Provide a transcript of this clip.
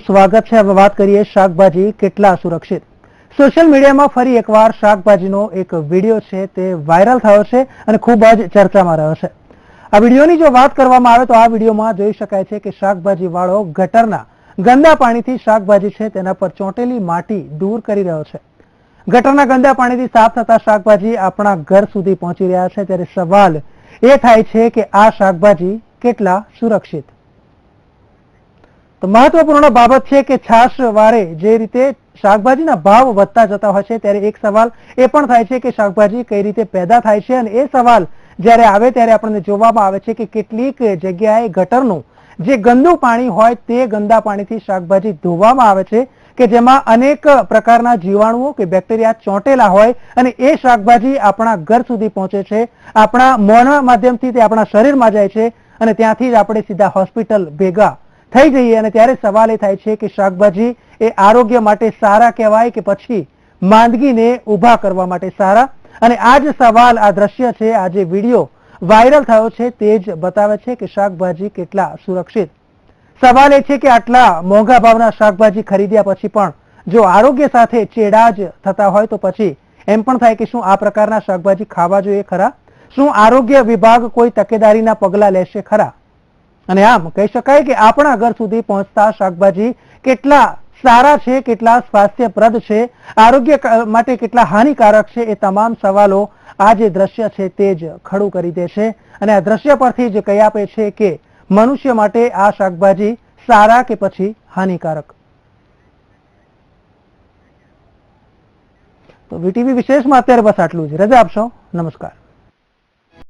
સ્વાગત છે। હવે વાત કરીએ શાકભાજી કેટલા સુરક્ષિત। સોશિયલ મીડિયામાં ફરી એકવાર શાકભાજીનો એક વિડીયો છે તે વાયરલ થયો છે અને ખૂબ જ ચર્ચામાં રહ્યો છે। આ વિડીયોની જો વાત કરવામાં આવે તો આ વિડીયોમાં જોઈ શકાય છે કે શાકભાજી વાળો ગટરના ગંદા પાણીથી શાકભાજી છે તેના પર ચોંટેલી માટી દૂર કરી રહ્યો છે। ગટરના ગંદા પાણીથી સાફ થતા શાકભાજી આપણા ઘર સુધી પહોંચી રહ્યા છે, ત્યારે સવાલ એ થાય છે કે આ શાકભાજી કેટલા સુરક્ષિત। તો મહત્વપૂર્ણ બાબત છે કે છાશવારે જે રીતે શાકભાજીના ભાવ વધતા જતા હોય છે ત્યારે એક સવાલ એ પણ થાય છે કે શાકભાજી કઈ રીતે પેદા થાય છે, અને એ સવાલ જ્યારે આવે ત્યારે આપણને જોવામાં આવે છે કે કેટલીક જગ્યાએ ગટરનું જે ગંદુ પાણી હોય તે ગંદા પાણીથી શાકભાજી ધોવામાં આવે છે કે જેમાં અનેક પ્રકારના જીવાણુઓ કે બેક્ટેરિયા ચોંટેલા હોય અને એ શાકભાજી આપણા ઘર સુધી પહોંચે છે, આપણા મોંના માધ્યમથી તે આપણા શરીરમાં જાય છે અને ત્યાંથી જ આપણે સીધા હોસ્પિટલ ભેગા થઈ જઈએ। અને ત્યારે સવાલ એ થાય છે કે શાકભાજી એ આરોગ્ય માટે સારા કહેવાય કે પછી માંદગીને ઊભા કરવા માટે સારા। અને આ જ સવાલ, આ દ્રશ્ય છે, આ જે વિડીયો વાયરલ થયો છે તે જ બતાવે છે કે શાકભાજી કેટલા સુરક્ષિત। સવાલ એ છે કે આટલા મોંઘા ભાવના શાકભાજી ખરીદ્યા પછી પણ જો આરોગ્ય સાથે ચેડા જ થતા હોય તો પછી એમ પણ થાય કે શું આ પ્રકારના શાકભાજી ખાવા જોઈએ ખરા? શું આરોગ્ય વિભાગ કોઈ તકેદારીના પગલાં લેશે ખરા? અને આમ કહી શકાય કે આપણા ઘર સુધી પહોંચતા શાકભાજી કેટલા સારા છે, કેટલા સ્વાસ્થ્યપ્રદ છે, આરોગ્ય માટે કેટલા હાનિકારક છે, એ તમામ સવાલો આ જે દ્રશ્ય છે તે જ ખડું કરી દે છે। અને આ દ્રશ્ય પરથી જ કહી આપે છે કે મનુષ્ય માટે આ શાકભાજી સારા કે પછી હાનિકારક। તો વીટીવી વિશેષમાં અત્યારે બસ આટલું જ। રજા આપશો। નમસ્કાર।